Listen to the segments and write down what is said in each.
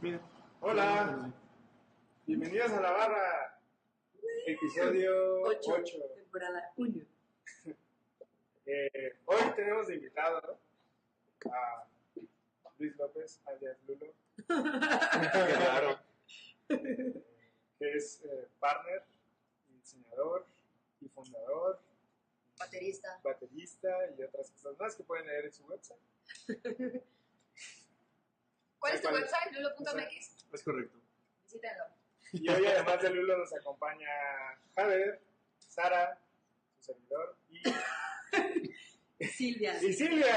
Mira. Hola, bienvenidos a la barra, episodio 8. Temporada 1. Hoy tenemos de invitado a Luis López, alias Lulo, Qué raro. que es partner, y diseñador y fundador, baterista y otras cosas más que pueden leer en su website. ¿Cuál es tu website? Lulo.mx. Es correcto. Visítenlo. Y hoy, además de Lulo, nos acompaña Javier, Sara, su servidor, y Silvia. Silvia.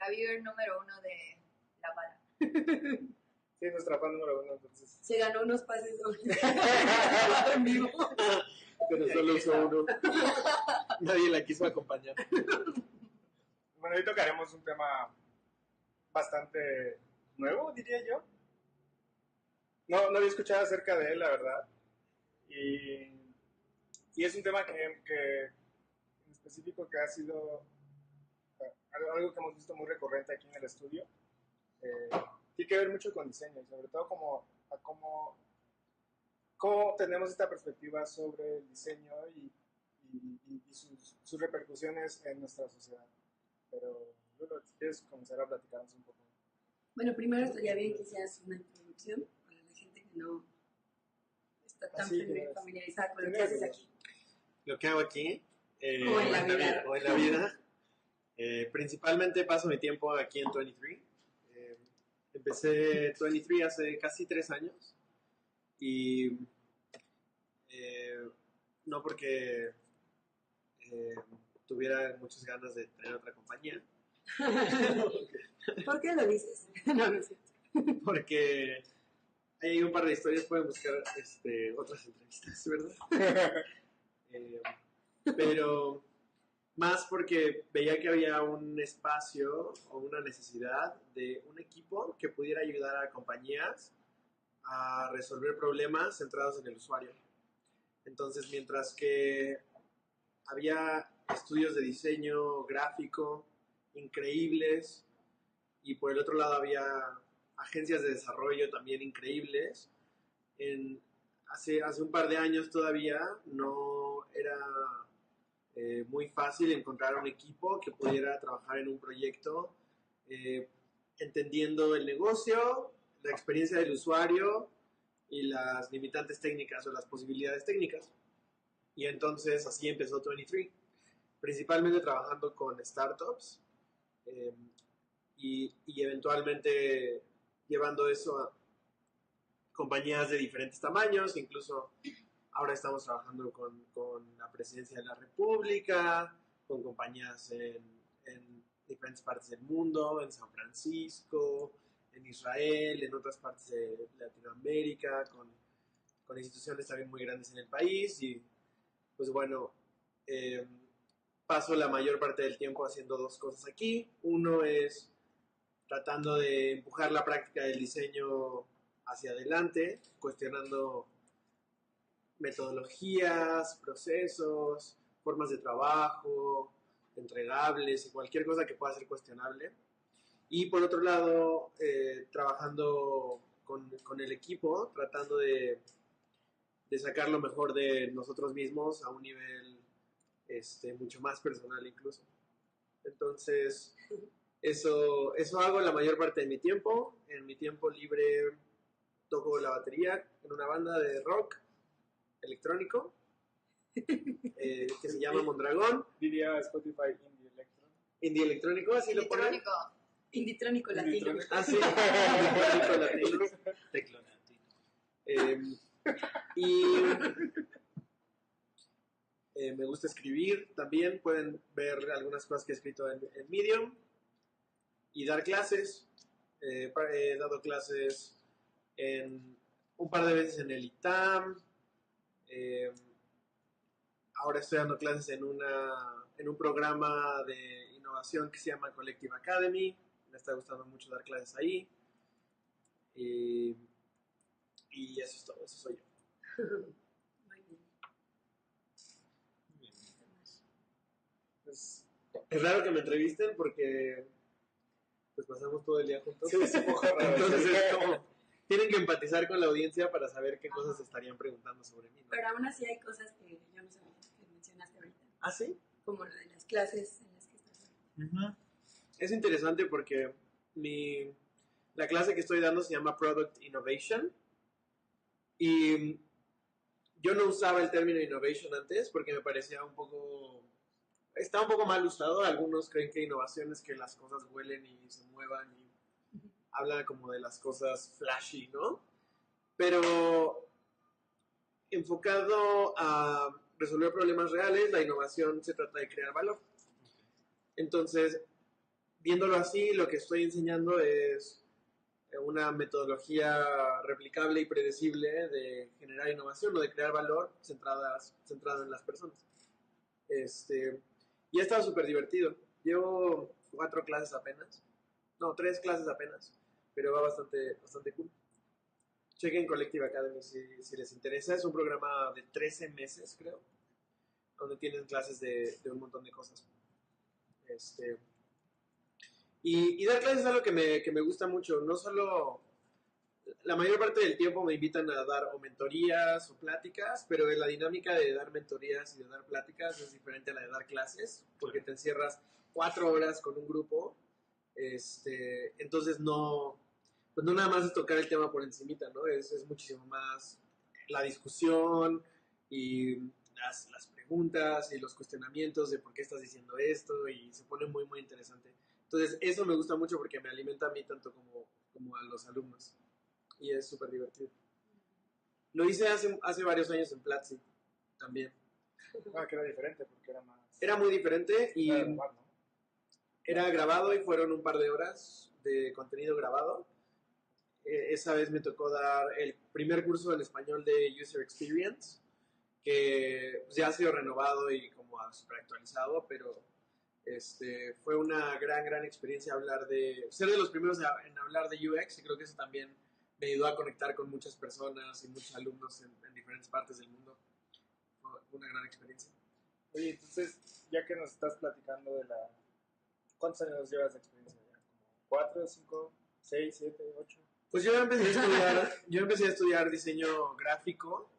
La viewer número 1 de La Bala. Sí, nuestra fan número 1, entonces. Se ganó unos pases en vivo. Pero solo usó uno. Nadie la quiso acompañar. Bueno, hoy tocaremos un tema bastante nuevo, diría yo. No había escuchado acerca de él, la verdad. Y es un tema que en específico que ha sido algo que hemos visto muy recurrente aquí en el estudio. Tiene que ver mucho con diseño y sobre todo cómo tenemos esta perspectiva sobre el diseño y sus repercusiones en nuestra sociedad. Pero, Lulo, si quieres comenzar a platicarnos un poco. Bueno, primero estaría bien que hicieras una introducción para la gente que no está tan familiarizada con lo que haces aquí. Lo que hago aquí, O en la vida. Principalmente paso mi tiempo aquí en 23. Empecé 23 hace casi 3 años. Y no porque tuviera muchas ganas de tener otra compañía. ¿Por qué lo dices? No es cierto. Porque hay un par de historias, pueden buscar otras entrevistas, ¿verdad? Pero más porque veía que había un espacio o una necesidad de un equipo que pudiera ayudar a compañías a resolver problemas centrados en el usuario. Entonces, mientras que había estudios de diseño gráfico increíbles y por el otro lado había agencias de desarrollo también increíbles, hace un par de años todavía no era muy fácil encontrar un equipo que pudiera trabajar en un proyecto entendiendo el negocio, la experiencia del usuario y las limitantes técnicas o las posibilidades técnicas. Y entonces así empezó 23, principalmente trabajando con startups y eventualmente llevando eso a compañías de diferentes tamaños. Incluso ahora estamos trabajando con la Presidencia de la República, con compañías en diferentes partes del mundo, en San Francisco, en Israel, en otras partes de Latinoamérica, con instituciones también muy grandes en el país. Y pues bueno, paso la mayor parte del tiempo haciendo dos cosas aquí. Uno es tratando de empujar la práctica del diseño hacia adelante, cuestionando metodologías, procesos, formas de trabajo, entregables y cualquier cosa que pueda ser cuestionable. Y por otro lado, trabajando con el equipo, tratando de sacar lo mejor de nosotros mismos a un nivel mucho más personal incluso. Entonces, eso hago la mayor parte de mi tiempo. En mi tiempo libre toco la batería en una banda de rock electrónico que se llama Mondragón. Diría Spotify Indie Electro. Indie electrónico, así lo ponen. Inditrónico latino. Ah, sí, inditrónico latino. Teclo latino. Y me gusta escribir también. Pueden ver algunas cosas que he escrito en Medium. Y dar clases. He dado clases un par de veces en el ITAM. Ahora estoy dando clases en un programa de innovación que se llama Collective Academy. Me está gustando mucho dar clases ahí. Y eso es todo, eso soy yo. Muy bien. Pues, Es raro que me entrevisten porque pues pasamos todo el día juntos. Sí, es un poco raro. Entonces es como, tienen que empatizar con la audiencia para saber qué cosas Ajá. estarían preguntando sobre mí, ¿no? Pero aún así hay cosas que yo no sabía que mencionaste ahorita, ¿Ah, sí? como lo de las clases en las que estás ahorita. Es interesante porque la clase que estoy dando se llama Product Innovation y yo no usaba el término innovation antes porque me parecía está un poco mal usado. Algunos creen que innovación es que las cosas vuelen y se muevan y hablan como de las cosas flashy, ¿no? Pero enfocado a resolver problemas reales, la innovación se trata de crear valor. Entonces, viéndolo así, lo que estoy enseñando es una metodología replicable y predecible de generar innovación o de crear valor centrada en las personas. Y ha estado súper divertido. Llevo 4 clases apenas. No, 3 clases apenas. Pero va bastante cool. Chequen Collective Academy si les interesa. Es un programa de 13 meses, creo. Donde tienen clases de un montón de cosas. Y dar clases es algo que me gusta mucho. No solo... La mayor parte del tiempo me invitan a dar o mentorías o pláticas, pero la dinámica de dar mentorías y de dar pláticas es diferente a la de dar clases, porque te encierras 4 horas con un grupo. Entonces pues no nada más es tocar el tema por encimita, ¿no? Es muchísimo más la discusión y las preguntas y los cuestionamientos de por qué estás diciendo esto, y se pone muy, muy interesante. Entonces, eso me gusta mucho porque me alimenta a mí tanto como a los alumnos. Y es súper divertido. Lo hice hace varios años en Platzi también. Ah, que era diferente porque era más... Era muy diferente y Era normal, ¿no? era grabado y fueron un par de horas de contenido grabado. Esa vez me tocó dar el primer curso en español de User Experience, que pues, ya ha sido renovado y como super actualizado, pero fue una gran experiencia ser de los primeros en hablar de UX, y creo que eso también me ayudó a conectar con muchas personas y muchos alumnos en diferentes partes del mundo. Fue una gran experiencia. Oye, entonces, ya que nos estás platicando de la... ¿Cuántos años llevas de experiencia ya? ¿Como 4, 5, 6, 7, 8? Pues yo empecé a estudiar diseño gráfico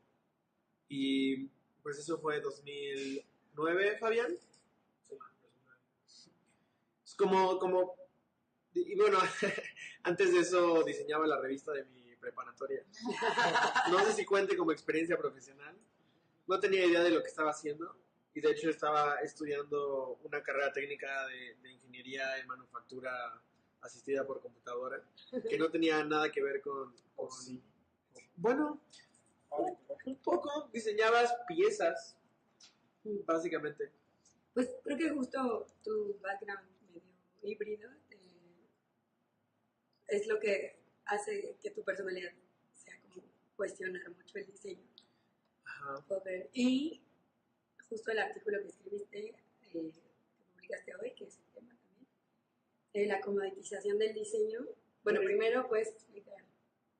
y pues eso fue 2009, Fabián. Sí, 2009. Es y bueno, antes de eso diseñaba la revista de mi preparatoria. No sé si cuente como experiencia profesional. No tenía idea de lo que estaba haciendo y de hecho estaba estudiando una carrera técnica de ingeniería en manufactura asistida por computadora, que no tenía nada que ver con Sí. Bueno, un poco diseñabas piezas, básicamente. Pues creo que justo tu background medio híbrido es lo que hace que tu personalidad sea como cuestionar mucho el diseño. Ajá. Y justo el artículo que escribiste, que publicaste hoy, que es el tema también, la comoditización del diseño. Bueno, primero puedes explicar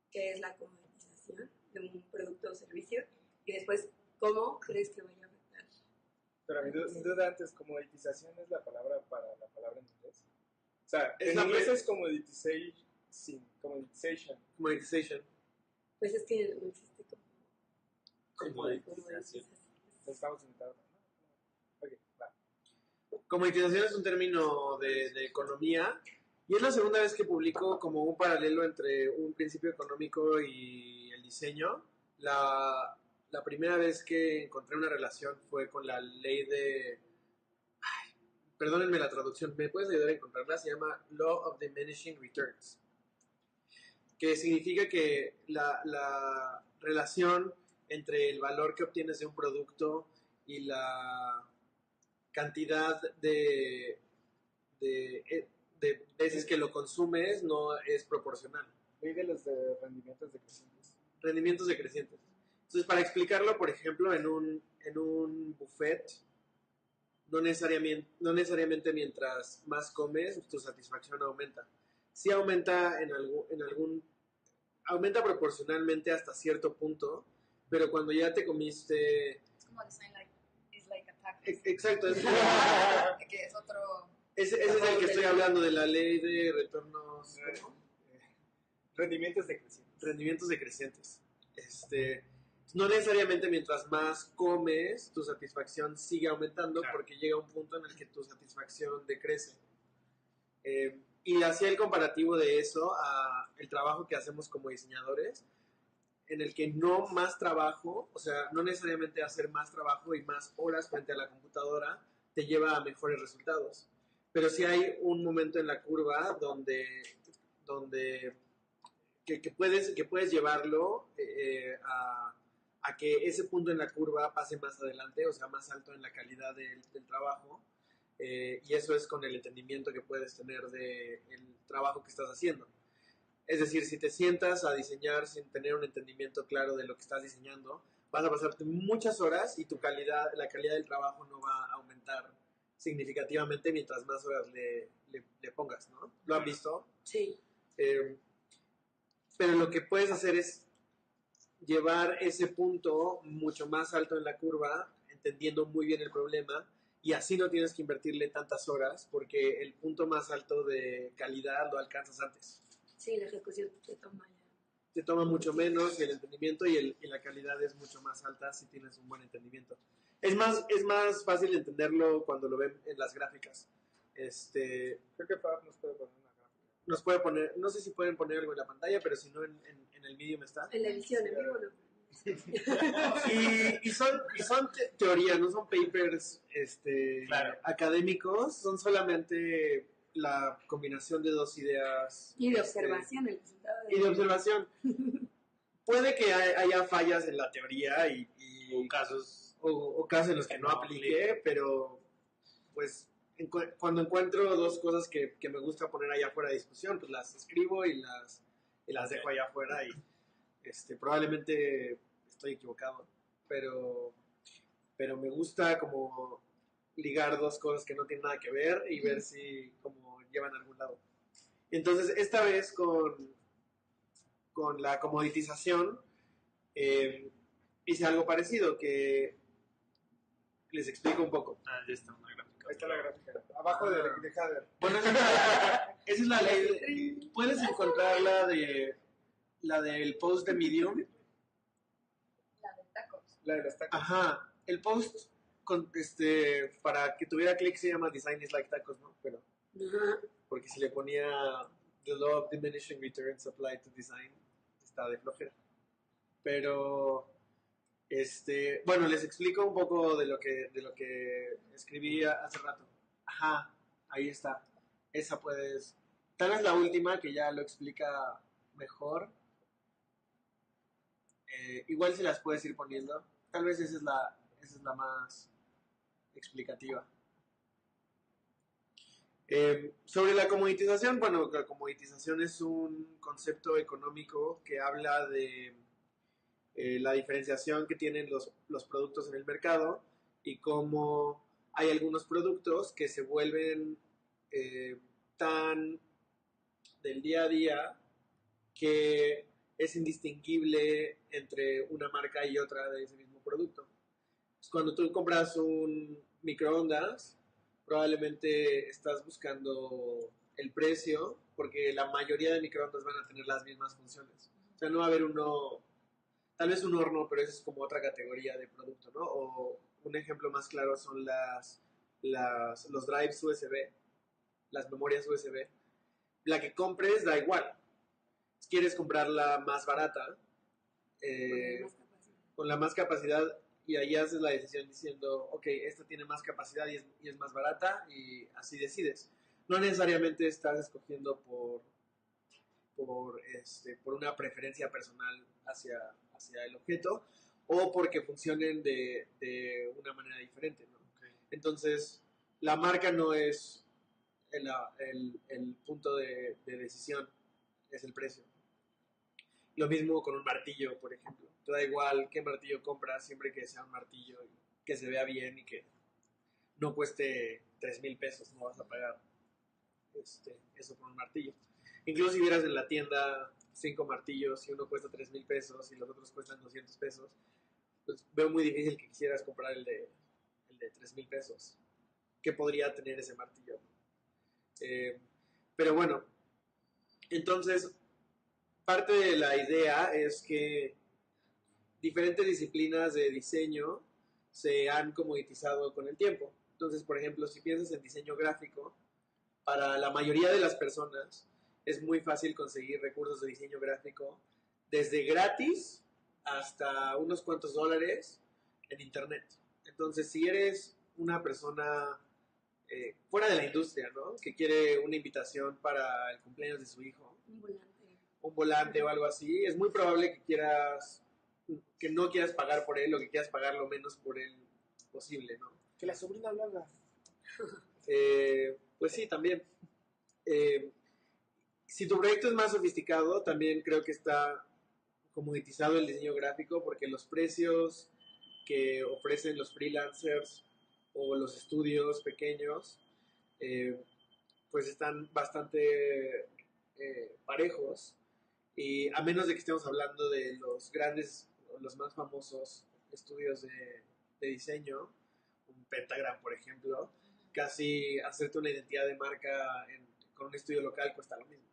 qué es la comoditización de un producto o servicio y después cómo crees que vaya a afectar. Pero mi duda antes, comoditización es la palabra para la palabra en inglés. O sea, Es en la inglés es commoditization. Commoditization. Pues es que no existe Comoditización. Estamos inventados. Ok, va. Comoditización es un término de economía y es la segunda vez que publico como un paralelo entre un principio económico y el diseño. La primera vez que encontré una relación fue con la ley de... perdónenme la traducción, ¿me puedes ayudar a encontrarla? Se llama Law of Diminishing Returns, que significa que la relación entre el valor que obtienes de un producto y la cantidad de veces que lo consumes no es proporcional. Ley de los de rendimientos decrecientes. Rendimientos decrecientes. Entonces, para explicarlo, por ejemplo, en un buffet, no necesariamente mientras más comes, tu satisfacción aumenta. Sí aumenta aumenta proporcionalmente hasta cierto punto, pero cuando ya te comiste... Es como design is like a tactic. Exacto, es Que es otro Ese es el que estoy hablando, de la ley de retornos, ¿cómo? Rendimientos decrecientes. Rendimientos decrecientes. No necesariamente mientras más comes, tu satisfacción sigue aumentando, Claro. porque llega un punto en el que tu satisfacción decrece. Y hacía el comparativo de eso a el trabajo que hacemos como diseñadores, en el que no más trabajo, o sea, no necesariamente hacer más trabajo y más horas frente a la computadora te lleva a mejores resultados. Pero sí hay un momento en la curva donde que puedes llevarlo a que ese punto en la curva pase más adelante, o sea, más alto en la calidad del trabajo. Y eso es con el entendimiento que puedes tener del trabajo que estás haciendo. Es decir, si te sientas a diseñar sin tener un entendimiento claro de lo que estás diseñando, vas a pasarte muchas horas y la calidad del trabajo no va a aumentar significativamente mientras más horas le pongas, ¿no? ¿Lo han visto? Sí. Pero lo que puedes hacer es llevar ese punto mucho más alto en la curva, entendiendo muy bien el problema, y así no tienes que invertirle tantas horas, porque el punto más alto de calidad lo alcanzas antes. Sí, la ejecución te toma ya. Te toma mucho menos y el entendimiento y la calidad es mucho más alta si tienes un buen entendimiento. Es más fácil entenderlo cuando lo ven en las gráficas. Creo que Fab nos puede poner una gráfica. Nos puede poner, no sé si pueden poner algo en la pantalla, pero si no en el Medium está. En la edición, en vivo no. Y son teorías, no son papers Claro. académicos, son solamente la combinación de dos ideas. Y de observación, el resultado de... Y de observación. Puede que haya fallas en la teoría O casos. o casos en los que no aplique, pero pues cuando encuentro dos cosas que me gusta poner allá afuera de discusión, pues las escribo y las dejo allá afuera y probablemente estoy equivocado, pero me gusta como ligar dos cosas que no tienen nada que ver y ver si como llevan a algún lado. Entonces, esta vez con la comoditización hice algo parecido, que les explico un poco. Ya está una gráfica. Ahí está la gráfica. Abajo de Header. Bueno, esa es la ley. Puedes encontrar la del post de Medium. La de tacos. La de las tacos. Ajá, el post para que tuviera clic se llama Design is like tacos, ¿no? Pero porque si le ponía The Law of Diminishing Returns Applied to Design, está de flojera. Pero bueno, les explico un poco de lo que escribí hace rato. Ajá, ahí está. Esa puedes. Tal vez la última que ya lo explica mejor. Igual se las puedes ir poniendo. Tal vez esa es la más explicativa. Sobre la comoditización, bueno, la comoditización es un concepto económico que habla de la diferenciación que tienen los productos en el mercado y cómo hay algunos productos que se vuelven tan del día a día que es indistinguible entre una marca y otra de ese mismo producto. Pues cuando tú compras un microondas, probablemente estás buscando el precio, porque la mayoría de microondas van a tener las mismas funciones. O sea, no va a haber uno, tal vez un horno, pero eso es como otra categoría de producto, ¿no? O un ejemplo más claro son los drives USB, las memorias USB. La que compres da igual. Si quieres comprarla más barata, con la más capacidad, y ahí haces la decisión diciendo, ok, esta tiene más capacidad y es más barata, y así decides. No necesariamente estás escogiendo por una preferencia personal hacia el objeto, o porque funcionen de una manera diferente, ¿no? Okay. Entonces, la marca no es el punto de decisión, es el precio. Lo mismo con un martillo, por ejemplo. Te da igual qué martillo compras, siempre que sea un martillo que se vea bien y que no cueste 3,000 pesos, no vas a pagar eso por un martillo. Incluso si vieras en la tienda 5 martillos y uno cuesta 3,000 pesos y los otros cuestan 200 pesos, pues veo muy difícil que quisieras comprar el de 3,000 pesos. ¿Qué podría tener ese martillo? Pero bueno, entonces, parte de la idea es que diferentes disciplinas de diseño se han comoditizado con el tiempo. Entonces, por ejemplo, si piensas en diseño gráfico, para la mayoría de las personas es muy fácil conseguir recursos de diseño gráfico desde gratis hasta unos cuantos dólares en internet. Entonces, si eres una persona fuera de la industria, ¿no? Que quiere una invitación para el cumpleaños de su hijo, un volante o algo así, es muy probable que no quieras pagar por él o que quieras pagar lo menos por él posible, ¿no? Que la sobrina lo haga. Pues sí, también. Si tu proyecto es más sofisticado, también creo que está comoditizado el diseño gráfico porque los precios que ofrecen los freelancers o los estudios pequeños pues están bastante parejos, y a menos de que estemos hablando de los grandes, los más famosos estudios de diseño, un Pentagram por ejemplo, casi hacerte una identidad de marca con un estudio local cuesta lo mismo.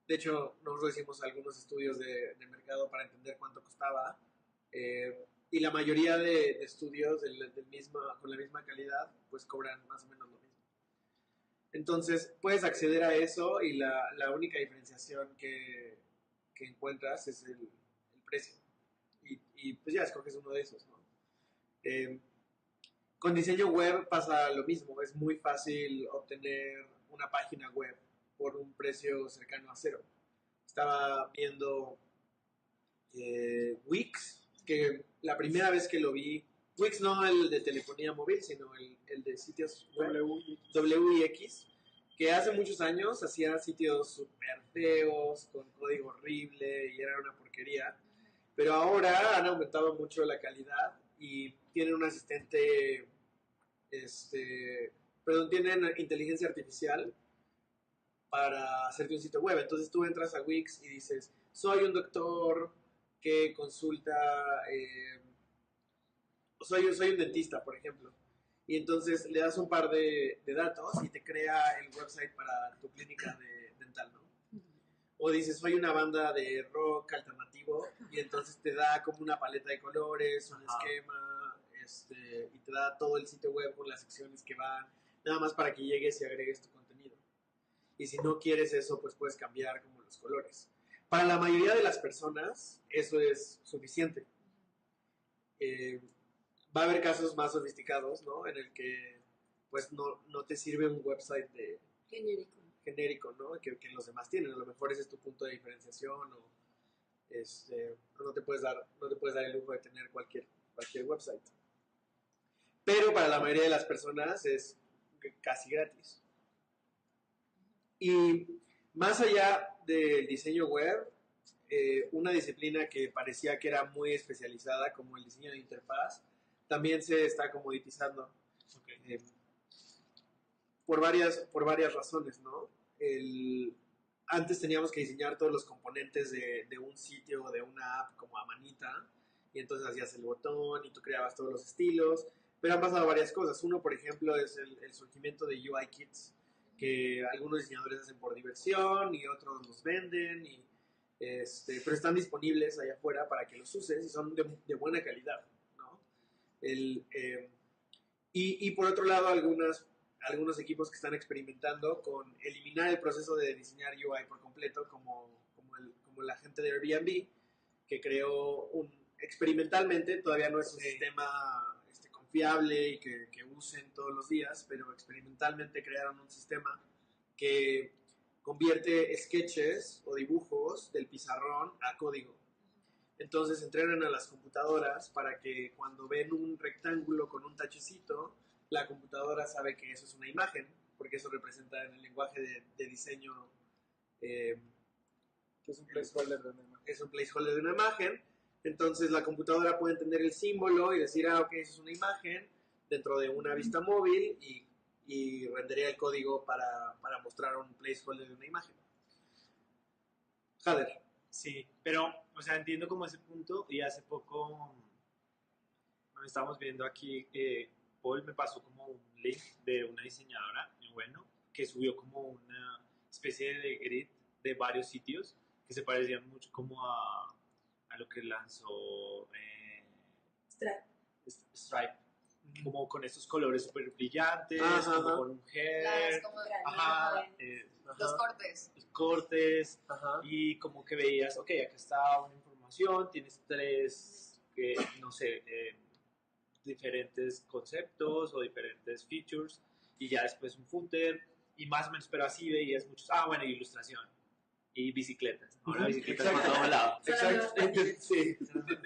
De hecho, nosotros hicimos algunos estudios de mercado para entender cuánto costaba, y la mayoría de estudios con la misma calidad pues cobran más o menos lo mismo. Entonces puedes acceder a eso y la única diferenciación que encuentras es el precio. Y pues ya escoges uno de esos, ¿no? Con diseño web pasa lo mismo. Es muy fácil obtener una página web por un precio cercano a cero. Estaba viendo Wix, que la primera vez que lo vi, Wix no el de telefonía móvil, sino el de sitios web, WIX, que hace muchos años hacía sitios súper feos, con código horrible y era una porquería. Pero ahora han aumentado mucho la calidad y tienen un asistente, tienen inteligencia artificial para hacerte un sitio web. Entonces tú entras a Wix y dices, soy un doctor que consulta, soy un dentista, por ejemplo. Y entonces le das un par de datos y te crea el website para tu clínica dental, ¿no? O dices, soy una banda de rock alternativo, y entonces te da como una paleta de colores, un esquema, y te da todo el sitio web con las secciones que van, nada más para que llegues y agregues tu contenido. Y si no quieres eso, pues puedes cambiar como los colores. Para la mayoría de las personas, eso es suficiente. Va a haber casos más sofisticados, ¿no? En el que pues no te sirve un website genérico, ¿no? Que los demás tienen. A lo mejor ese es tu punto de diferenciación, o no te puedes dar el lujo de tener cualquier website. Pero para la mayoría de las personas es casi gratis. Y más allá del diseño web, una disciplina que parecía que era muy especializada, como el diseño de interfaz, también se está comoditizando. Okay. Por varias razones, ¿no? Antes teníamos que diseñar todos los componentes de un sitio o de una app como a manita, y entonces hacías el botón y tú creabas todos los estilos, pero han pasado varias cosas. Uno, por ejemplo, es el surgimiento de UI kits, que algunos diseñadores hacen por diversión y otros los venden, pero están disponibles allá afuera para que los uses y son de buena calidad, ¿no? Y por otro lado, algunos equipos que están experimentando con eliminar el proceso de diseñar UI por completo, como la gente de Airbnb, que creó experimentalmente, todavía no es un sistema confiable y que usen todos los días, pero experimentalmente crearon un sistema que convierte sketches o dibujos del pizarrón a código. Entonces entrenan a las computadoras para que cuando ven un rectángulo con un tachecito, la computadora sabe que eso es una imagen, porque eso representa en el lenguaje de diseño es un placeholder de una imagen. Es un placeholder de una imagen. Entonces la computadora puede entender el símbolo y decir, ok, eso es una imagen dentro de una vista móvil, y rendería el código para mostrar un placeholder de una imagen. Jader. Sí, pero, o sea, entiendo como ese punto, y hace poco estábamos viendo aquí, Paul me pasó como un link de una diseñadora, bueno, que subió como una especie de grid de varios sitios que se parecían mucho como a lo que lanzó Stripe. Stripe, como con estos colores súper brillantes, Ajá, como ajá. con un Las header, como ajá, los cortes. cortes, Ajá. y como que veías, ok, acá está una información, tienes tres, no sé, diferentes conceptos o diferentes features, y ya después un footer, y más o menos, pero así veías muchos, bueno, ilustración, y bicicletas, ahora bicicletas por Exacto. todos lados. Exacto. Sí.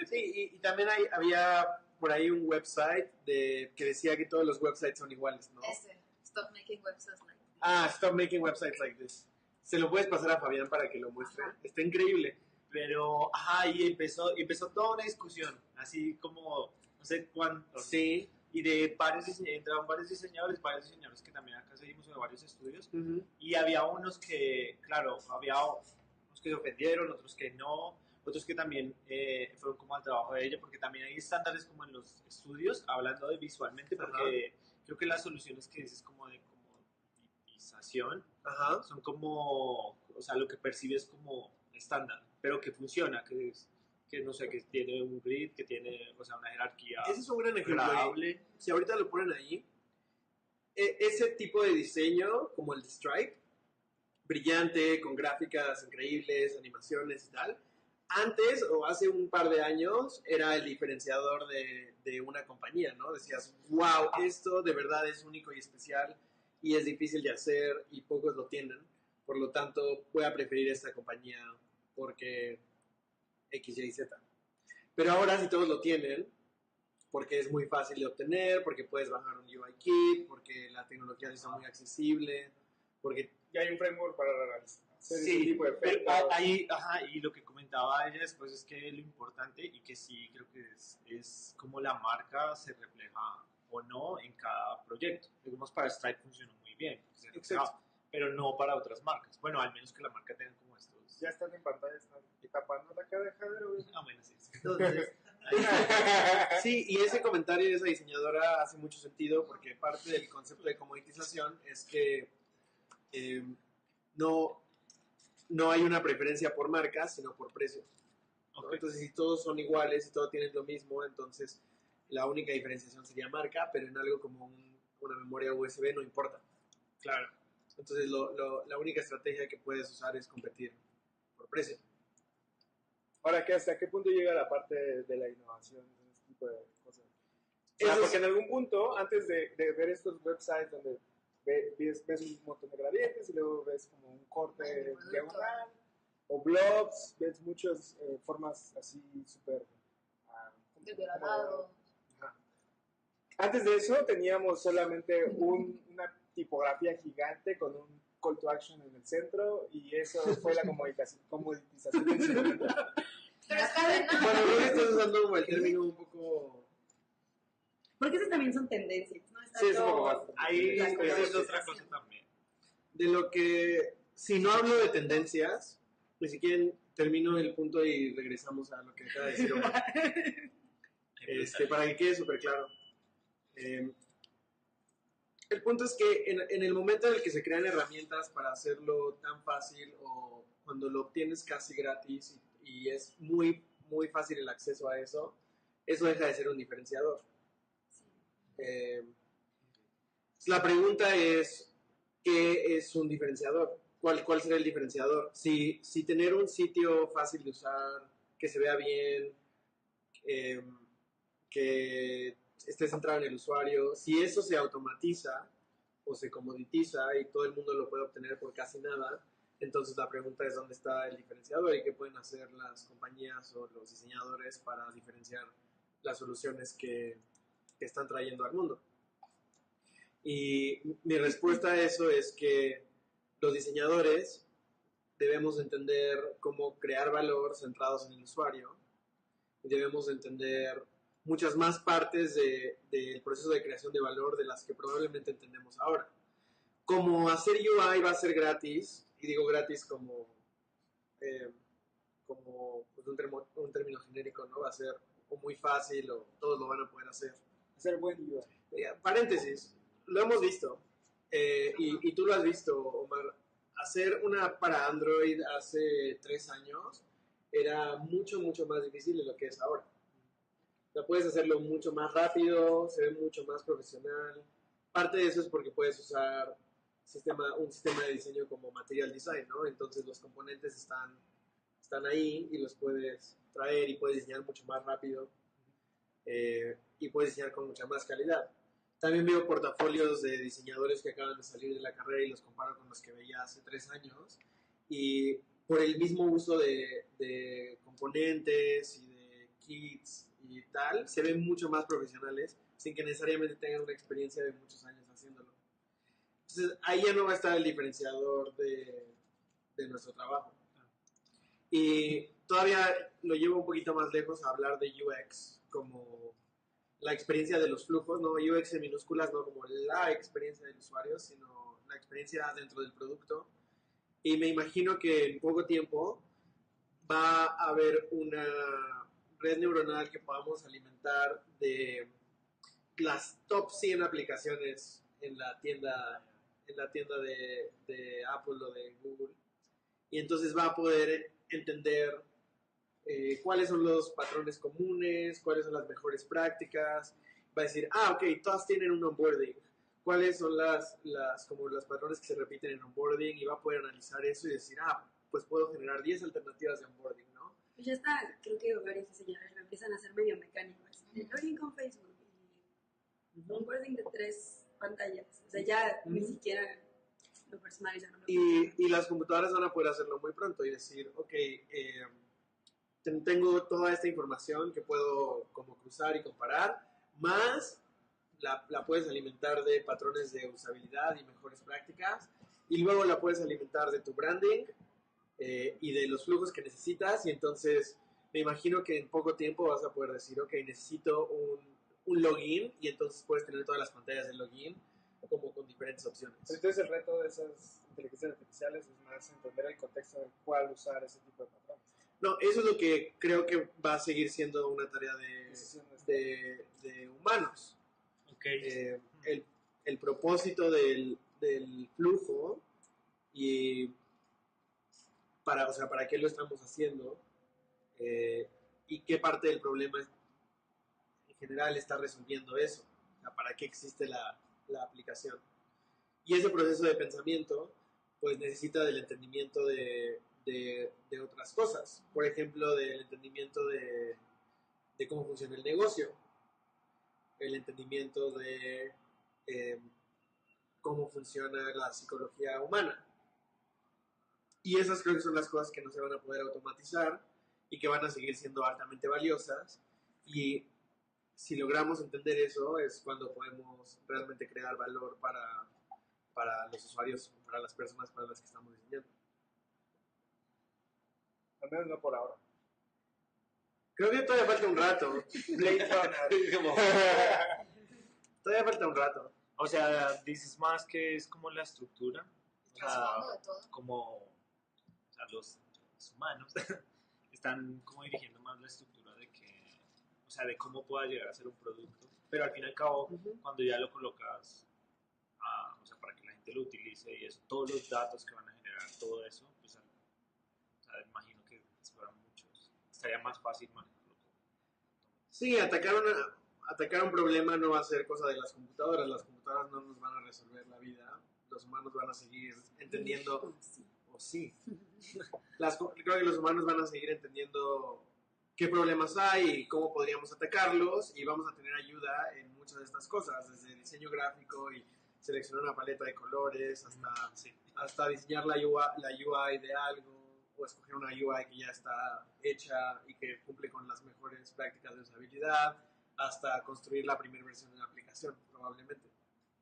Sí, y también había por ahí un website que decía que todos los websites son iguales, ¿no? Stop making websites like this. Stop making websites like this. Se lo puedes pasar a Fabián para que lo muestre. Ajá. Está increíble. Pero, y empezó toda una discusión, así como, no sé cuánto, Sí. y de entraron varios diseñadores que también acá seguimos en varios estudios, Ujú. y había unos que, claro, había unos que se ofendieron, otros que no, otros que también fueron como al trabajo de ella, porque también hay estándares como en los estudios, hablando de visualmente, porque creo que las soluciones que dices como de comoditización Ajá. son como, o sea, lo que percibes como estándar, pero que funciona, que no sé, que tiene un grid, que tiene, o sea, una jerarquía Ese es un gran ejemplo. agradable. Si ahorita lo ponen ahí, ese tipo de diseño, como el de Stripe, brillante, con gráficas increíbles, animaciones y tal, antes o hace un par de años era el diferenciador de una compañía, ¿no? Decías, wow, esto de verdad es único y especial y es difícil de hacer y pocos lo tienen, por lo tanto voy a preferir esta compañía porque X, Y, Z. Pero ahora si todos lo tienen, porque es muy fácil de obtener, porque puedes bajar un UI kit, porque la tecnología está muy accesible, porque Y hay un framework para hacer ese Sí, tipo de pero efectos. ahí, y lo que comentaba ella después es que lo importante y que sí creo que es cómo la marca se refleja o no en cada proyecto. Digamos, para Stripe funcionó muy bien, se reflejaba, pero no para otras marcas. Bueno, al menos que la marca tenga como estos. Ya están en pantalla, están tapando la cadejadera, güey. Bueno, sí. entonces, sí, y ese comentario de esa diseñadora hace mucho sentido porque parte del concepto de comoditización es que no hay una preferencia por marca, sino por precio. ¿No? Ok. Entonces, si todos son iguales y todos tienen lo mismo, entonces la única diferenciación sería marca, pero en algo como una memoria USB no importa. Claro. Entonces, la única estrategia que puedes usar es competir por precio. Ahora, ¿hasta qué punto llega la parte de la innovación, de este tipo de cosas? Eso Porque es- en algún punto, antes de ver estos websites donde ves un montón de gradientes y luego ves como un corte Producto. diagonal, o blogs, ves muchas formas así súper... Degradado. Ajá. Antes de eso teníamos solamente una tipografía gigante con un call to action en el centro y eso fue la comoditización en su momento. Pero es cadena. Bueno, creo que estás usando como el término un poco... Porque esas también son tendencias, ¿no? Sí, es un poco más. Ahí La eso es comoditización. otra cosa también. De lo que, si no hablo de tendencias, pues si quieren termino el punto y regresamos a lo que acaba de decir Omar. Para que quede súper claro. El punto es que en el momento en el que se crean herramientas para hacerlo tan fácil o cuando lo obtienes casi gratis y es muy, muy fácil el acceso a eso, eso deja de ser un diferenciador. La pregunta es, ¿qué es un diferenciador? ¿Cuál será el diferenciador? Si tener un sitio fácil de usar, que se vea bien, que esté centrado en el usuario, si eso se automatiza o se comoditiza y todo el mundo lo puede obtener por casi nada, entonces la pregunta es dónde está el diferenciador y qué pueden hacer las compañías o los diseñadores para diferenciar las soluciones que están trayendo al mundo. Y mi respuesta a eso es que los diseñadores debemos entender cómo crear valor centrados en el usuario y debemos entender muchas más partes del proceso de creación de valor de las que probablemente entendemos ahora. Como hacer UI va a ser gratis, y digo gratis como pues, un término genérico, ¿no? Va a ser o muy fácil o todos lo van a poder hacer. Hacer buen UI. Paréntesis, lo hemos visto. y tú lo has visto, Omar, hacer una para Android hace 3 años era mucho, mucho más difícil de lo que es ahora. Ya puedes hacerlo mucho más rápido, se ve mucho más profesional. Parte de eso es porque puedes usar un sistema de diseño como Material Design, ¿no? Entonces los componentes están ahí y los puedes traer y puedes diseñar mucho más rápido y puedes diseñar con mucha más calidad. También veo portafolios de diseñadores que acaban de salir de la carrera y los comparo con los que veía hace 3 años. Y por el mismo uso de componentes y de kits y tal, se ven mucho más profesionales sin que necesariamente tengan una experiencia de muchos años haciéndolo. Entonces ahí ya no va a estar el diferenciador de nuestro trabajo. Y todavía lo llevo un poquito más lejos a hablar de UX como la experiencia de los flujos, no UX en minúsculas, no como la experiencia del usuario, sino la experiencia dentro del producto. Y me imagino que en poco tiempo va a haber una red neuronal que podamos alimentar de las top 100 aplicaciones en la tienda de Apple o de Google. Y entonces va a poder entender cuáles son los patrones comunes, cuáles son las mejores prácticas. Va a decir, ok, todas tienen un onboarding. ¿Cuáles son como los patrones que se repiten en onboarding? Y va a poder analizar eso y decir, pues puedo generar 10 alternativas de onboarding, ¿no? Pues ya está, creo que varios diseñadores lo empiezan a hacer medio mecánico. El login con Facebook y onboarding de 3 pantallas. O sea, ya ni siquiera lo personalizan. Y las computadoras van a poder hacerlo muy pronto y decir, ok, tengo toda esta información que puedo como cruzar y comparar, más la puedes alimentar de patrones de usabilidad y mejores prácticas, y luego la puedes alimentar de tu branding y de los flujos que necesitas, y entonces me imagino que en poco tiempo vas a poder decir, ok, necesito un login, y entonces puedes tener todas las pantallas de login como con diferentes opciones. Entonces el reto de esas inteligencias artificiales es más entender el contexto en el cual usar ese tipo de patrones. No, eso es lo que creo que va a seguir siendo una tarea de humanos. Okay. El propósito del flujo y para qué lo estamos haciendo y qué parte del problema en general está resolviendo eso, o sea, para qué existe la aplicación. Y ese proceso de pensamiento pues necesita del entendimiento de otras cosas, por ejemplo del entendimiento de cómo funciona el negocio, el entendimiento de cómo funciona la psicología humana. Y esas creo que son las cosas que no se van a poder automatizar y que van a seguir siendo altamente valiosas. Y si logramos entender eso es cuando podemos realmente crear valor para los usuarios, para las personas para las que estamos diseñando. Al menos no por ahora. Creo que todavía falta un rato. Blade Runner. Todavía falta un rato. O sea, dices más que es como la estructura. O sea, Trasfondo de todo. como los humanos están como dirigiendo más la estructura de que, o sea, de cómo pueda llegar a ser un producto. Pero al fin y al cabo, cuando ya lo colocas, o sea, para que la gente lo utilice y eso, todos los datos que van a generar, todo eso, pues, o sea, imagino que si fueran muchos, estaría más fácil manejarlo. Sí, atacar un problema no va a ser cosa de las computadoras no nos van a resolver la vida, los humanos van a seguir entendiendo, o sí, creo que los humanos van a seguir entendiendo qué problemas hay y cómo podríamos atacarlos, y vamos a tener ayuda en muchas de estas cosas, desde diseño gráfico y seleccionar una paleta de colores hasta diseñar la UI de algo, o escoger una UI que ya está hecha y que cumple con las mejores prácticas de usabilidad, hasta construir la primera versión de la aplicación, probablemente.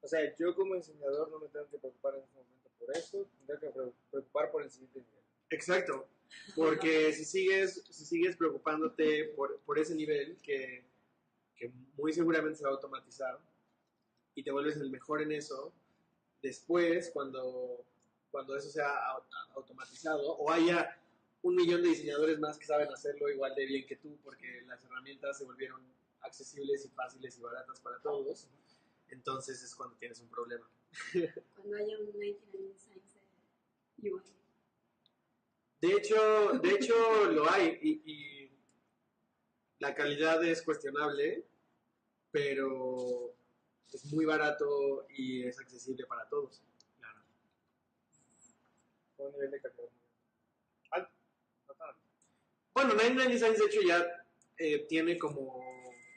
O sea, yo como diseñador no me tengo que preocupar en este momento por eso, tendré que preocupar por el siguiente nivel. Exacto, porque si sigues preocupándote por ese nivel que muy seguramente se va a automatizar y te vuelves el mejor en eso, después cuando eso sea automatizado o haya 1,000,000 de diseñadores más que saben hacerlo igual de bien que tú porque las herramientas se volvieron accesibles y fáciles y baratas para todos, entonces es cuando tienes un problema. Cuando haya un 99 Designs de UI. De hecho lo hay y la calidad es cuestionable, pero es muy barato y es accesible para todos. Claro. Con un nivel de calidad muy alto. No tan alto. Bueno, 99 Designs de hecho ya tiene como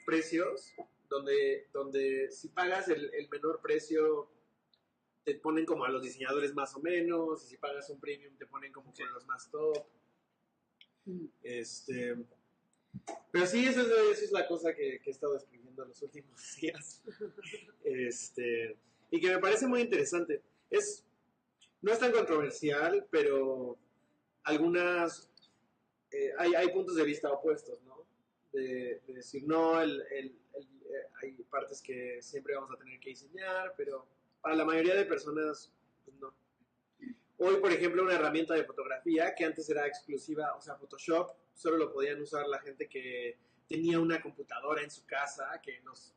precios donde si pagas el menor precio te ponen como a los diseñadores más o menos, y si pagas un premium te ponen como con los más top. Pero sí, eso es la cosa que he estado escribiendo los últimos días. Y que me parece muy interesante. No es tan controversial, pero hay puntos de vista opuestos, ¿no? De decir, no, hay partes que siempre vamos a tener que diseñar, pero para la mayoría de personas, pues no. Hoy, por ejemplo, una herramienta de fotografía que antes era exclusiva, o sea, Photoshop, solo lo podían usar la gente que tenía una computadora en su casa, que en los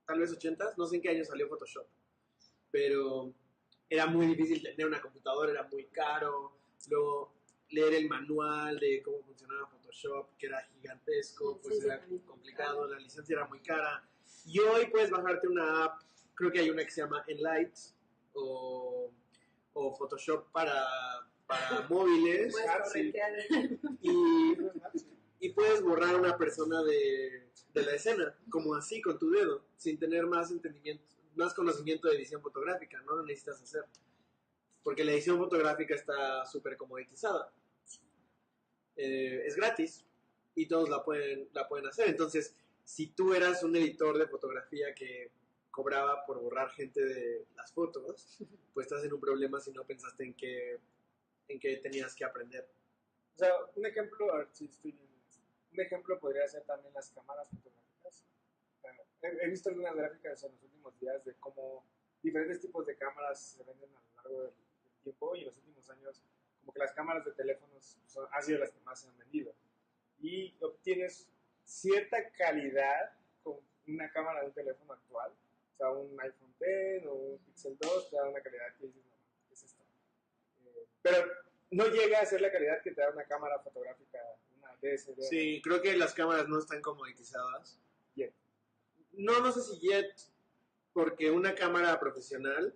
tal vez 80s, no sé en qué año salió Photoshop, pero era muy difícil tener una computadora, era muy caro, luego leer el manual de cómo funcionaba Photoshop, que era gigantesco, pues Sí, era también. complicado, la licencia era muy cara, y hoy puedes bajarte una app, creo que hay una que se llama Enlight, o Photoshop para móviles, Puedes corretear. y puedes borrar a una persona de la escena, como así, con tu dedo, sin tener más conocimiento de edición fotográfica, no lo necesitas hacer. Porque la edición fotográfica está súper comoditizada. Es gratis y todos la pueden hacer. Entonces, si tú eras un editor de fotografía que cobraba por borrar gente de las fotos, pues estás en un problema si no pensaste en qué tenías que aprender. O sea, un ejemplo, a ver si estoy bien. Un ejemplo podría ser también las cámaras fotográficas. He visto algunas gráficas en los últimos días de cómo diferentes tipos de cámaras se venden a lo largo del tiempo y en los últimos años como que las cámaras de teléfonos han sido las que más se han vendido. Y obtienes cierta calidad con una cámara de un teléfono actual. O sea, un iPhone X o un Pixel 2 te da una calidad que dices, no, ¿qué es esto? Pero no llega a ser la calidad que te da una cámara fotográfica, una DSLR. Sí, creo que las cámaras no están comoditizadas. Yet. No sé si yet, porque una cámara profesional,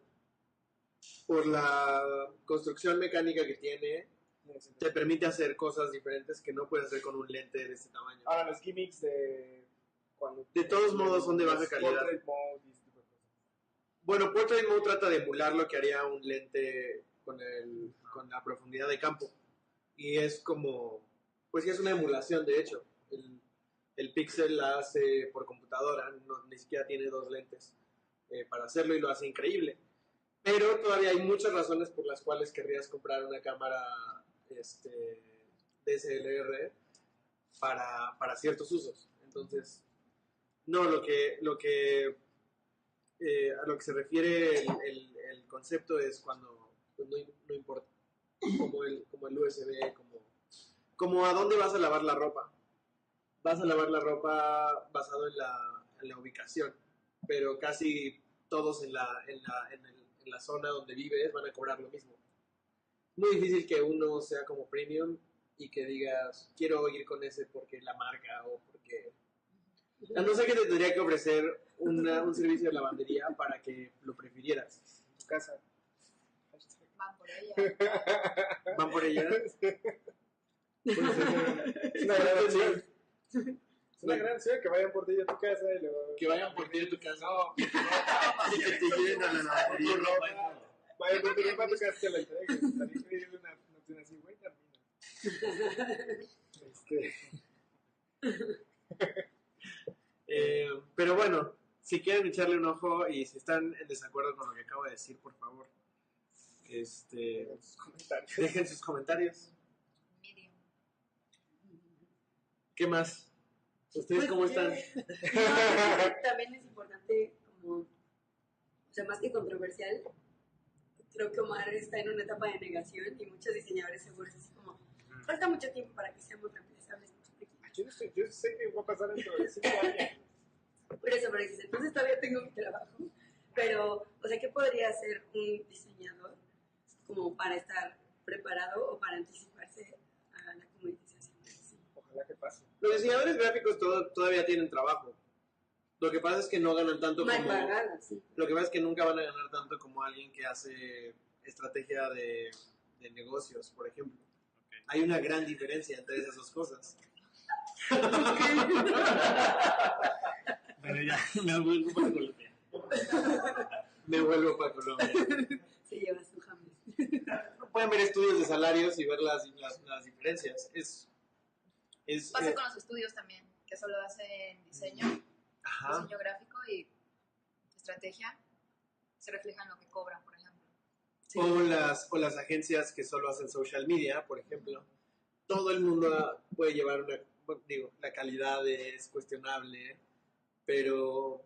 por la construcción mecánica que tiene, te permite hacer cosas diferentes que no puedes hacer con un lente de este tamaño. Ahora, los gimmicks de cuando... De todos modos son de baja calidad. Portrait mode y ese tipo de cosas. Bueno, Portrait Mode trata de emular lo que haría un lente con la profundidad de campo. Y es como, pues sí es una emulación, de hecho. El Pixel la hace por computadora, ni siquiera tiene dos lentes para hacerlo y lo hace increíble. Pero todavía hay muchas razones por las cuales querrías comprar una cámara DSLR para ciertos usos. Entonces, no, a lo que se refiere el concepto es cuando pues, no importa, como el USB, como a dónde vas a lavar la ropa. Vas a lavar la ropa basado en la ubicación, pero casi todos en la zona donde vives van a cobrar lo mismo. Muy difícil que uno sea como premium y que digas, quiero ir con ese porque la marca o porque... A no ser que te tendría que ofrecer un servicio de lavandería para que lo prefirieras. En tu casa. Van por ella. ¿Van por ella? Es una gran opción. Es una gran opción que vayan por ti a tu casa y luego... Que vayan por ti a tu casa. No, Y que te lleven a la lavandería. vayan por tu ropa a tu casa y te la entreguen. También pedirle una opción así, güey, Pero bueno, si quieren echarle un ojo y si están en desacuerdo con lo que acabo de decir, por favor, sus comentarios. dejen sus comentarios. Medium. ¿Qué más? ¿Ustedes cómo están? También es importante, como, o sea, más que controversial, creo que Omar está en una etapa de negación y muchos diseñadores seguros así como, falta mucho tiempo para que seamos reemplazables. Yo sé que va a pasar dentro de 5 años. Por eso, pero dices, entonces todavía tengo mi trabajo. Pero, o sea, ¿qué podría hacer un diseñador como para estar preparado o para anticiparse a la comoditización del diseño? Ojalá que pase. Los diseñadores gráficos todavía tienen trabajo. Lo que pasa es que no ganan tanto Mal como... pagada, sí. Lo que pasa es que nunca van a ganar tanto como alguien que hace estrategia de negocios, por ejemplo. Hay una gran diferencia entre esas dos cosas. Pero ya me vuelvo para Colombia. Me vuelvo para Colombia. Se lleva su jamón. Pueden ver estudios de salarios y ver las diferencias. Pasa con los estudios también, que solo hacen diseño Ajá. gráfico y estrategia, se refleja en lo que cobran, por ejemplo. Sí. O las agencias que solo hacen social media, por ejemplo. Todo el mundo puede llevar una... Bueno, digo, la calidad es cuestionable, pero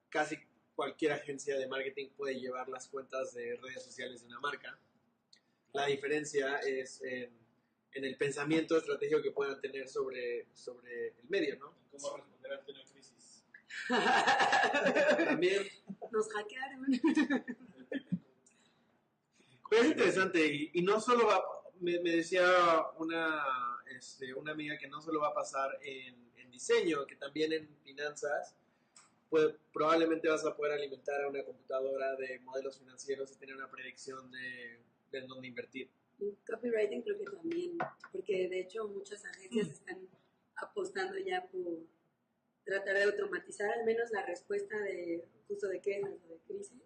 casi cualquier agencia de marketing puede llevar las cuentas de redes sociales de una marca. La diferencia es en el pensamiento estratégico que puedan tener sobre el medio, ¿no? ¿Cómo responder ante una crisis? También. Nos hackearon. Pero es interesante y no solo va, me decía una amiga que no solo va a pasar en diseño, que también en finanzas, pues probablemente vas a poder alimentar a una computadora de modelos financieros y tener una predicción de en dónde invertir. Copywriting creo que también, porque de hecho muchas agencias están apostando ya por tratar de automatizar al menos la respuesta de justo de quejas o de crisis.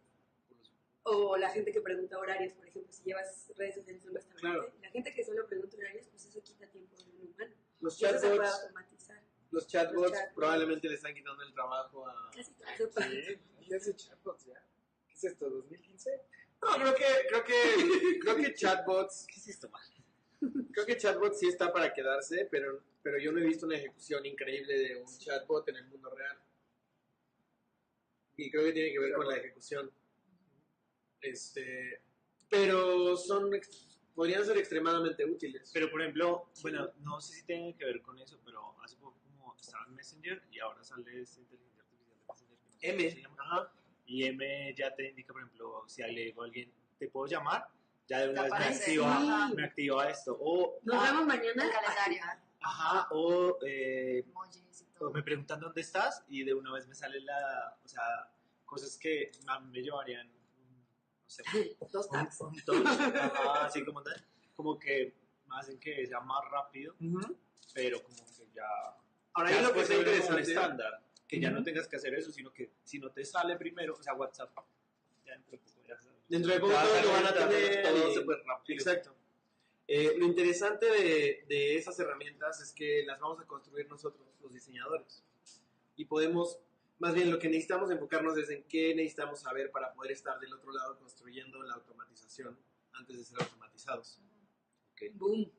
O la gente que pregunta horarios, por ejemplo, si llevas redes sociales en un restaurante, Claro. la gente que solo pregunta horarios, pues eso quita tiempo de un humano. Los Y eso se puede chatbots, automatizar. los chatbots probablemente le están quitando el trabajo a... Casi todo eso. ¿Qué hace chatbots ya? ¿Qué es esto, 2015? No, creo que chatbots... ¿Qué es esto, man? Creo que chatbots sí está para quedarse, pero yo no he visto una ejecución increíble de un chatbot en el mundo real. Y creo que tiene que ver con la ejecución. Pero podrían ser extremadamente útiles. Pero por ejemplo, bueno, no sé si tiene que ver con eso, pero hace poco como estaba en Messenger y ahora sale esta inteligencia artificial de Messenger. Que no sé cómo se llama. Ajá. Y M ya te indica, por ejemplo, si le digo a alguien, ¿te puedo llamar? Ya de una Te vez aparece. Sí. me activa esto. O, Nos vemos El mañana. calendario, ajá, o emojis y todo. o me preguntan dónde estás y de una vez me sale o sea, cosas que a mí me llevarían, no sé, 2 tags. un touch, ajá, así como que me hacen que sea más rápido, pero como que ya... Ahora, ya ahí lo que después está se vuelve como un interesante... estándar, que ya no tengas que hacer eso, sino que si no te sale primero, o sea, WhatsApp, ya dentro de poco ya se- Dentro de poco ya todos lo van a ya tener. todo y- súper rápido. Exacto. Lo interesante de esas herramientas es que las vamos a construir nosotros, los diseñadores. Y podemos, más bien lo que necesitamos enfocarnos es en qué necesitamos saber para poder estar del otro lado construyendo la automatización antes de ser automatizados. Boom.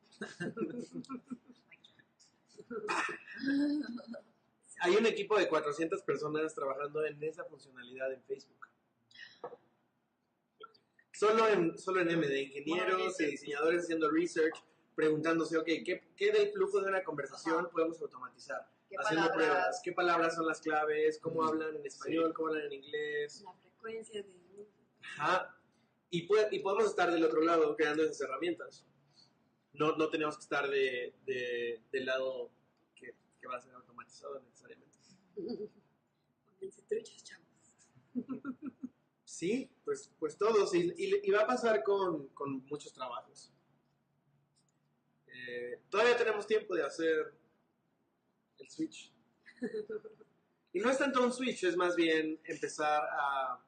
Hay un equipo de 400 personas trabajando en esa funcionalidad en Facebook. Solo en M, de ingenieros y diseñadores haciendo research, preguntándose, ok, ¿qué del flujo de una conversación podemos automatizar? ¿Qué Haciendo palabras? pruebas, qué palabras son las claves, cómo hablan en español, Sí. cómo hablan en inglés. La frecuencia de... Ajá. Y podemos estar del otro lado creando esas herramientas. No tenemos que estar del lado que va a ser automatizado necesariamente. Pónganse truchos, chavos. Sí, pues todos. Y va a pasar con muchos trabajos. Todavía tenemos tiempo de hacer el switch. Y no es tanto un switch, es más bien empezar a...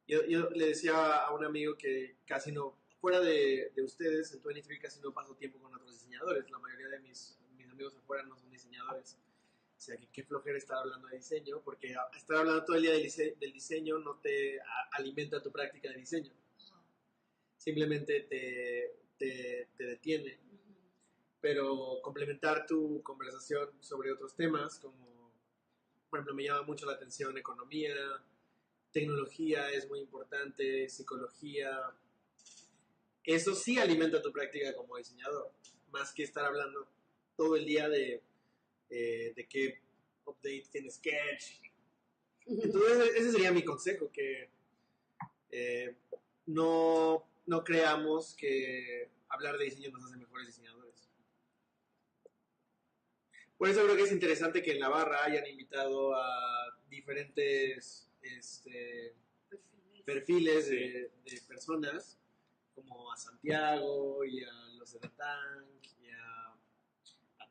yo le decía a un amigo que casi no, fuera de ustedes, en 23 casi no paso tiempo con otros diseñadores. La mayoría de mis amigos afuera no son diseñadores. O sea, que qué flojera estar hablando de diseño, porque estar hablando todo el día del diseño no te alimenta tu práctica de diseño. Simplemente te detiene. Pero complementar tu conversación sobre otros temas, como, por ejemplo, me llama mucho la atención economía, tecnología es muy importante, psicología. Eso sí alimenta tu práctica como diseñador, más que estar hablando todo el día de de qué update tiene Sketch. Entonces ese sería mi consejo, que no creamos que hablar de diseño nos hace mejores diseñadores. Por eso creo que es interesante que en la barra hayan invitado a diferentes perfiles de personas, como a Santiago y a los de Datang y a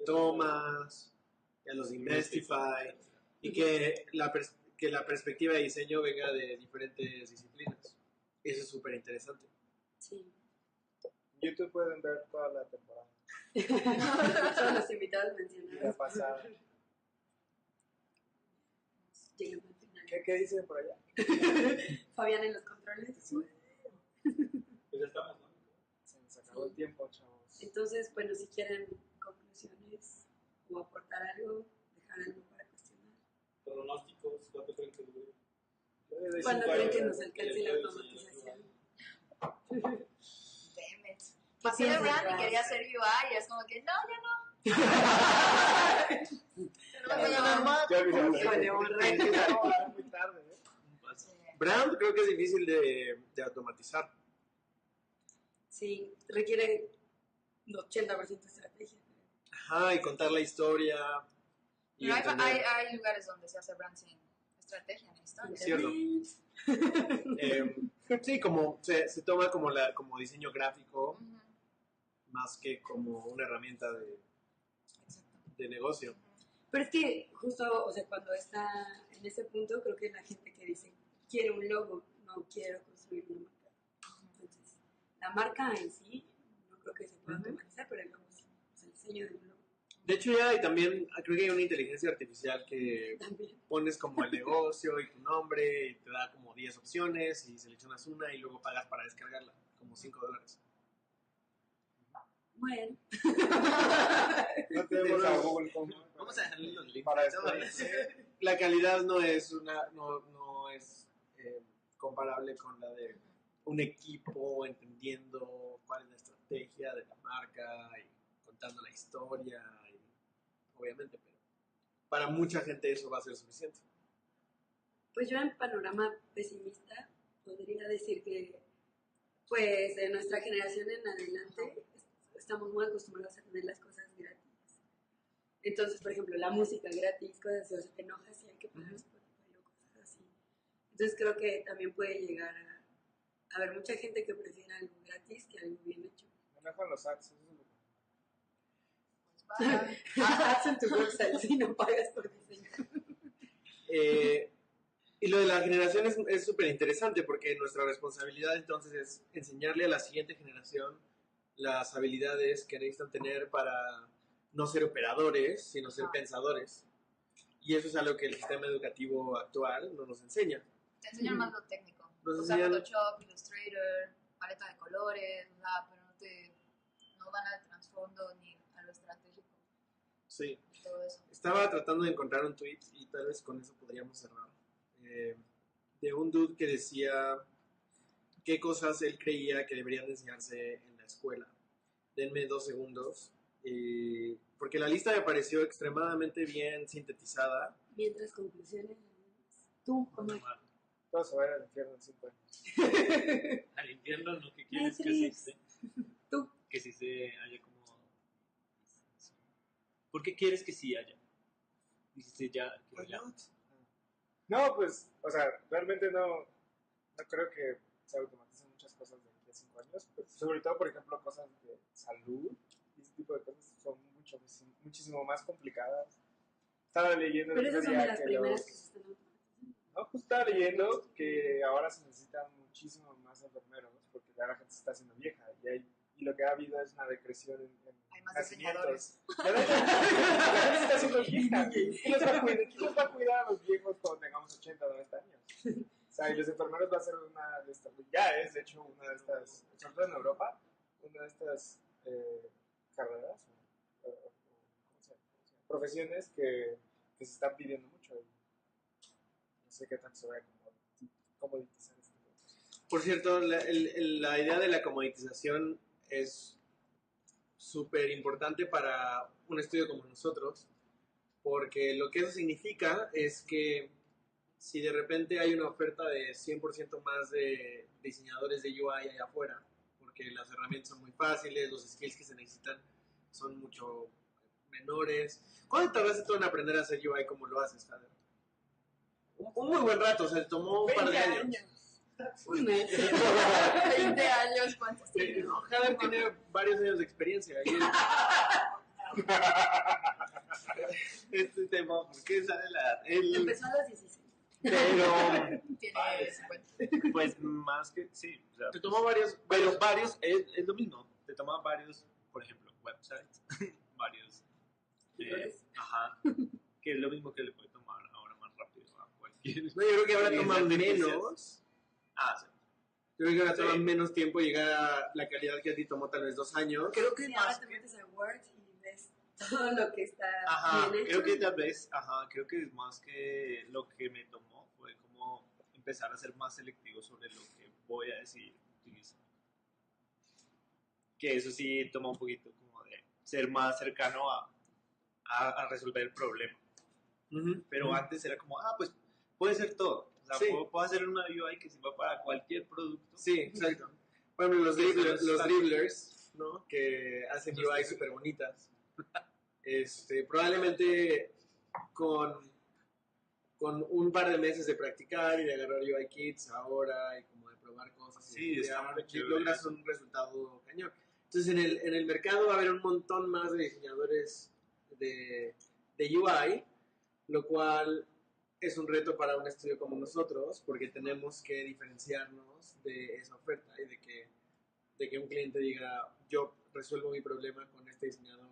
Thomas y a los de Investify, y que la perspectiva de diseño venga de diferentes disciplinas. Eso es súper interesante. Sí. En YouTube pueden ver toda la temporada. Son los invitados Y la mencionados. pasada. Llegando al final. ¿Qué dicen por allá? Fabián en los controles. Pues ya estamos, ¿no? Se nos acabó el tiempo, chavos. Entonces, bueno, si quieren conclusiones o aportar algo, dejar algo para cuestionar. Pronósticos, ¿cuánto creen que dure? Yo le doy ¿Cuándo 5 creen que años. nos alcance la automatización? Damn it. Pasé de piensas, brand y Raz? quería hacer UI y es como que, no, ya no. Ya no me voy a Pero llamar. Ya olvidé. Híjole, borracho. No, muy tarde, ¿eh? Sí. Brand creo que es difícil de automatizar. Sí, requiere un 80% de estrategia. Ajá, y contar la historia. Y Pero entender. hay lugares donde se hace brand sin estrategia ni historia. Cierto. Sí, como se toma como diseño gráfico Ujú, más que como una herramienta exacto. de negocio. Pero es que justo, o sea, cuando está en ese punto, creo que la gente que dice, quiero un logo, no quiero construir una marca. Entonces, la marca en sí, no creo que se pueda automatizar, pero el logo sí, o sea, el diseño de un logo De hecho, ya hay también, creo que hay una inteligencia artificial que también. pones como el negocio y tu nombre y te da como 10 opciones y seleccionas una y luego pagas para descargarla, como $5. Bueno. No tenemos a Google como Vamos a dejarle los links. para ¿no? esto. La calidad no es comparable con la de un equipo entendiendo cuál es la estrategia de la marca y contando la historia, y, obviamente, pero para mucha gente eso va a ser suficiente. Pues yo en panorama pesimista podría decir que pues de nuestra generación en adelante estamos muy acostumbrados a tener las cosas gratis. Entonces, por ejemplo, la música gratis, cosas así, o sea, te enojas y hay que pagar Spotify o cosas así. Entonces creo que también puede llegar a haber mucha gente que prefiere algo gratis que algo bien hecho. Me enojan los ads. Eso es lo que... Pues va. Haz en tu website si no pagas por diseño. Y lo de la generación es súper interesante porque nuestra responsabilidad entonces es enseñarle a la siguiente generación las habilidades que necesitan tener para no ser operadores, sino ser pensadores. Y eso es algo que el sistema educativo actual no nos enseña. Te enseñan más lo técnico. Nos Usar enseñan- Photoshop, Illustrator, paleta de colores, o sea, pero no van al trasfondo ni a lo estratégico Sí. y todo eso. Estaba tratando de encontrar un tweet y tal vez con eso podríamos cerrar. De un dude que decía qué cosas él creía que deberían de enseñarse en la escuela. Denme 2 segundos. Porque la lista me pareció extremadamente bien sintetizada. Mientras conclusiones, tú, ¿cómo es? Todos se vayan al infierno en 5 años. Al infierno, ¿no? ¿Qué quieres que Matrix. sí Tú. Que sí se haya como... ¿Por qué quieres que sí haya? Dijiste ya, que ya. No, pues, o sea, realmente no creo que se automaticen muchas cosas de aquí a 5 años. Pues, sobre todo, por ejemplo, cosas de salud y ese tipo de cosas son muchísimo más complicadas. Estaba leyendo Pero el otro esas son día de las que primeras que se están automatizando. No, justo estaba leyendo que ahora se necesitan muchísimo más enfermeros porque ya la gente se está haciendo vieja y lo que ha habido es una decreción en Hay más nacimientos. La gente se está haciendo vieja. ¿Quién los va a cuidar a los viejos cuando tengamos 80 o 90 años? O sea, y los enfermeros va a ser una de estas, ya es de hecho una de estas, sobre todo en Europa, una de estas carreras, ¿cómo se llama? Profesiones que se están pidiendo mucho. No sé qué tanto se va a comoditizar esto. Por cierto, la idea de la comoditización es súper importante para un estudio como nosotros, Porque lo que eso significa es que si de repente hay una oferta de 100% más de diseñadores de UI allá afuera, porque las herramientas son muy fáciles, los skills que se necesitan son mucho menores. ¿Cuánto tardaste tú en aprender a hacer UI como lo haces, Jader? Un muy buen rato, o sea, tomó un par de 20 años. Un mes. 20 años, ¿cuántos Sí, tienes? no, Jader tiene varios años de experiencia. Este tema, ¿por qué sale la edad? Empezó a los 16. Pero, Tiene 50. pues más que, sí, o sea, Te tomó varios, pero varios es lo mismo. Te toma varios, por ejemplo, websites, varios. Ajá. Que es lo mismo que le puede tomar ahora más rápido a cualquier. No, yo creo que ahora Sí, toma artificial. menos. Ah, sí. Yo creo que ahora Sí. toma menos tiempo llegar a la calidad que a ti tomó tal vez 2 años. Creo que Sí, más ahora te que. metes a Word y ves todo lo que está Ajá, bien creo hecho. que tal vez, creo que es más que lo que me tomó fue como empezar a ser más selectivo sobre lo que voy a decidir utilizar. Que eso sí toma un poquito como de ser más cercano a resolver el problema. Ujú. Pero antes era como, pues puede ser todo. O sea, Sí. puedo hacer una UI que sirva para cualquier producto. Sí, exacto. Por ejemplo, los Sí, dribblers, son los dribblers, ¿no? Que hacen UI súper bonitas. Probablemente con un par de meses de practicar y de agarrar UI kits ahora y como de probar cosas Sí, y está muy chévere logras eso. un resultado cañón. Entonces en el mercado va a haber un montón más de diseñadores de UI, lo cual es un reto para un estudio como nosotros porque tenemos que diferenciarnos de esa oferta y de que un cliente diga, yo resuelvo mi problema con este diseñador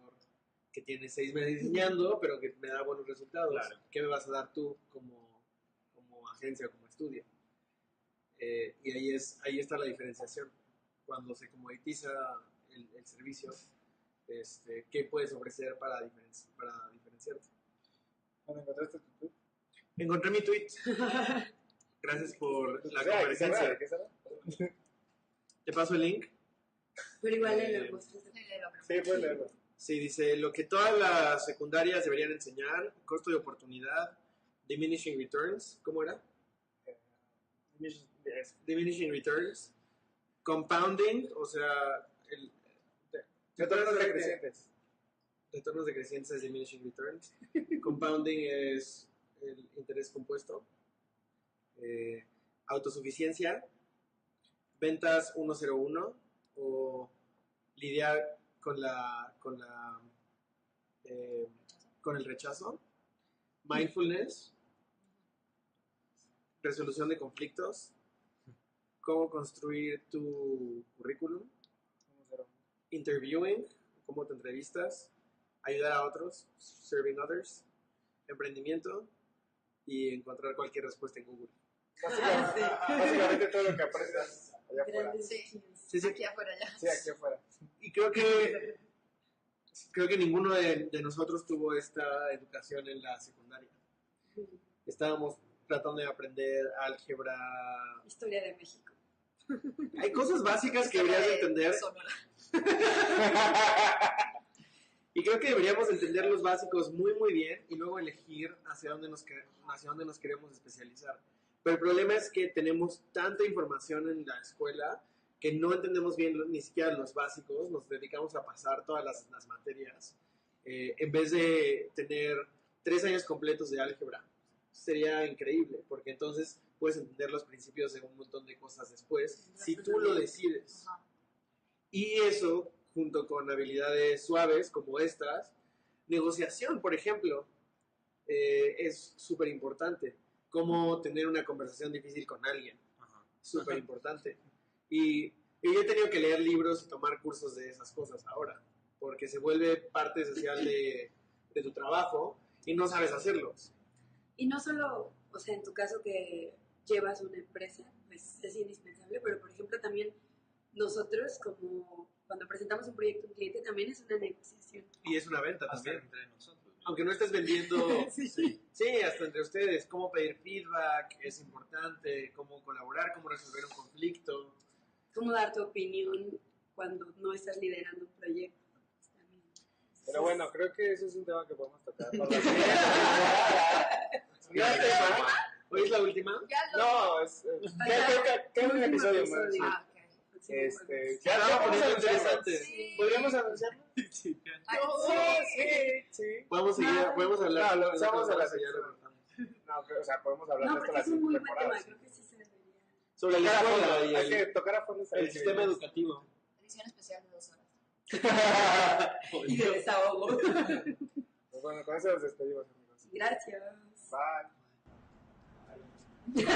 que tiene 6 meses diseñando, pero que me da buenos resultados. Claro. ¿Qué me vas a dar tú como agencia o como estudio? Y ahí está la diferenciación. Cuando se comoditiza el servicio, ¿qué puedes ofrecer para diferenciarte? ¿Dónde encontraste tu tweet? Encontré mi tweet. Gracias por la Sí, ¿qué será? convergencia. ¿Qué será? Te paso el link. Pero igual en los Sí, de lo Sí, puedes leerlo. Sí, dice, lo que todas las secundarias deberían enseñar, costo de oportunidad, diminishing returns, ¿cómo era? Diminishing returns, compounding, o sea, Retornos decrecientes. retornos decrecientes es diminishing returns, compounding es el interés compuesto, autosuficiencia, ventas 101 o lidiar con el rechazo, mindfulness, resolución de conflictos, cómo construir tu currículum, interviewing, cómo te entrevistas, ayudar a otros, serving others, emprendimiento y encontrar cualquier respuesta en Google. Básicamente todo lo que aprendas allá afuera. Grandes Sí. skills. Sí, sí. Aquí afuera ya. Sí, aquí afuera. Y creo que ninguno de nosotros tuvo esta educación en la secundaria. Estábamos tratando de aprender álgebra. Historia de México. Hay cosas básicas que deberías de entender. Sonora. Y creo que deberíamos entender los básicos muy muy bien y luego elegir hacia dónde nos queremos especializar. Pero el problema es que tenemos tanta información en la escuela que no entendemos bien ni siquiera los básicos, nos dedicamos a pasar todas las materias en vez de tener 3 años completos de álgebra. Sería increíble, porque entonces puedes entender los principios de un montón de cosas después, si tú lo decides. Ajá. Y eso, junto con habilidades suaves como estas, negociación, por ejemplo, es súper importante. Cómo tener una conversación difícil con alguien, súper importante. Y yo he tenido que leer libros y tomar cursos de esas cosas ahora, porque se vuelve parte esencial de tu trabajo y no sabes hacerlos. Y no solo, o sea, en tu caso que llevas una empresa, pues es indispensable, pero por ejemplo también nosotros como cuando presentamos un proyecto a un cliente también es una negociación. Y es una venta Hasta también. entre nosotros. Aunque no estés vendiendo, Sí. sí, hasta entre ustedes, cómo pedir feedback es importante, cómo colaborar, cómo resolver un conflicto. ¿Cómo dar tu opinión cuando no estás liderando un proyecto? Pues, también. Pero Pero bueno, creo que ese es un tema que podemos tocar. ¿Hoy es la última? Ya lo... No, queda un episodio más. episodio. Ah, ok. Ya Estaba podemos poniendo anunciarlo. interesante. Sí. ¿Podríamos anunciarlo? Sí, ya. Ay, Sí. Podemos hablar. No, lo usamos en la ya lo sección. cortamos. No, pero, o sea, podemos hablar No, de esto porque la es un siguiente muy buen temporada. tema, Sí. creo que sí se debería. Sobre la Tocar a fondo, escuela y hay que el tocar a fondo el sistema educativo. Edición especial de 2 horas. Y de desahogo. Pues bueno, con eso nos despedimos, amigos. Gracias. Bye.